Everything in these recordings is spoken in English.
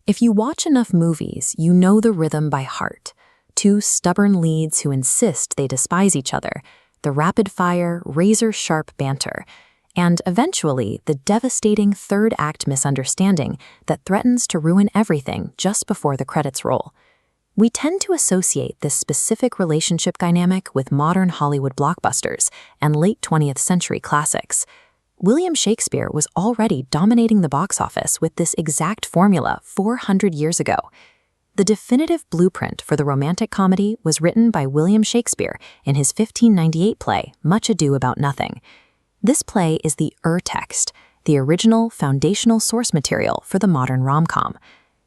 If you watch enough movies, you know the rhythm by heart. Two stubborn leads who insist they despise each other, the rapid-fire, razor-sharp banter, and eventually the devastating third-act misunderstanding that threatens to ruin everything just before the credits roll. We tend to associate this specific relationship dynamic with modern Hollywood blockbusters and late 20th century classics. William Shakespeare was already dominating the box office with this exact formula 400 years ago. The definitive blueprint for the romantic comedy was written by William Shakespeare in his 1598 play, Much Ado About Nothing. This play is the ur-text, the original foundational source material for the modern rom-com.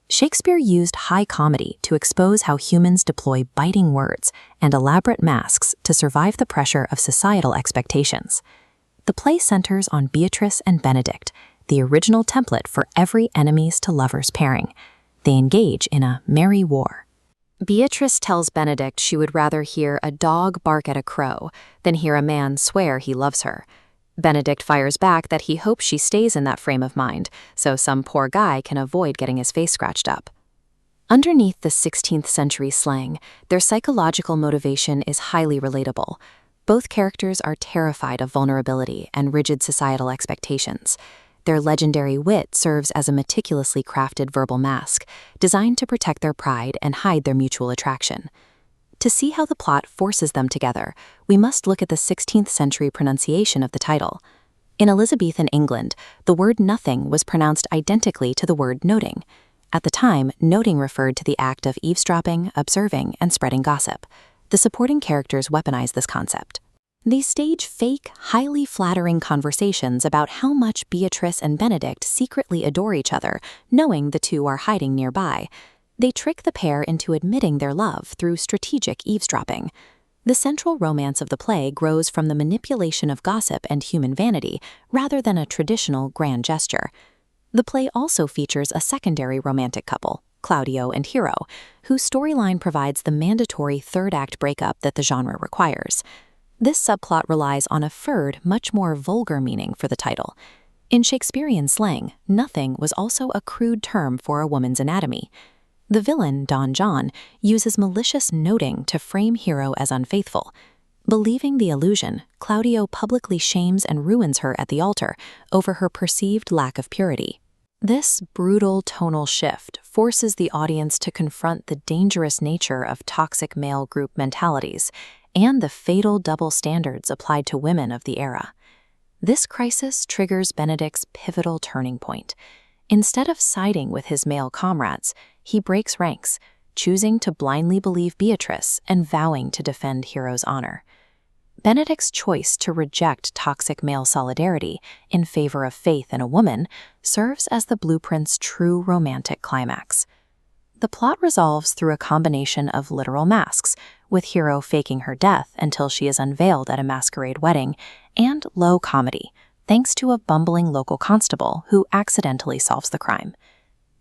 Shakespeare used high comedy to expose how humans deploy biting words and elaborate masks to survive the pressure of societal expectations. The play centers on Beatrice and Benedick, the original template for every enemies to lovers pairing. They engage in a merry war. Beatrice tells Benedick she would rather hear a dog bark at a crow than hear a man swear he loves her. Benedick fires back that he hopes she stays in that frame of mind, so some poor guy can avoid getting his face scratched up. Underneath the 16th century slang, their psychological motivation is highly relatable. Both characters are terrified of vulnerability and rigid societal expectations. Their legendary wit serves as a meticulously crafted verbal mask, designed to protect their pride and hide their mutual attraction. To see how the plot forces them together, we must look at the 16th century pronunciation of the title. In Elizabethan England, the word nothing was pronounced identically to the word noting. At the time, noting referred to the act of eavesdropping, observing, and spreading gossip. The supporting characters weaponize this concept. They stage fake, highly flattering conversations about how much Beatrice and Benedick secretly adore each other, knowing the two are hiding nearby. They trick the pair into admitting their love through strategic eavesdropping. The central romance of the play grows from the manipulation of gossip and human vanity, rather than a traditional grand gesture. The play also features a secondary romantic couple, Claudio and Hero, whose storyline provides the mandatory third-act breakup that the genre requires. This subplot relies on a furred, much more vulgar meaning for the title. In Shakespearean slang, nothing was also a crude term for a woman's anatomy. The villain, Don John, uses malicious noting to frame Hero as unfaithful. Believing the illusion, Claudio publicly shames and ruins her at the altar over her perceived lack of purity. This brutal tonal shift forces the audience to confront the dangerous nature of toxic male group mentalities and the fatal double standards applied to women of the era. This crisis triggers Benedick's pivotal turning point. Instead of siding with his male comrades, he breaks ranks, choosing to blindly believe Beatrice and vowing to defend Hero's honor. Benedick's choice to reject toxic male solidarity in favor of faith in a woman serves as the blueprint's true romantic climax. The plot resolves through a combination of literal masks, with Hero faking her death until she is unveiled at a masquerade wedding, and low comedy, thanks to a bumbling local constable who accidentally solves the crime.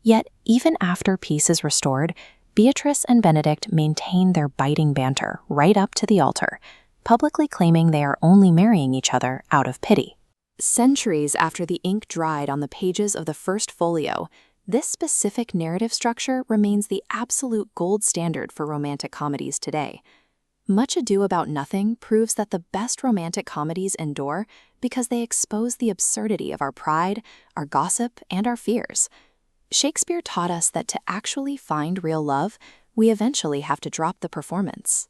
Yet, even after peace is restored, Beatrice and Benedick maintain their biting banter right up to the altar, publicly claiming they are only marrying each other out of pity. Centuries after the ink dried on the pages of the first folio, this specific narrative structure remains the absolute gold standard for romantic comedies today. Much Ado About Nothing proves that the best romantic comedies endure because they expose the absurdity of our pride, our gossip, and our fears. Shakespeare taught us that to actually find real love, we eventually have to drop the performance.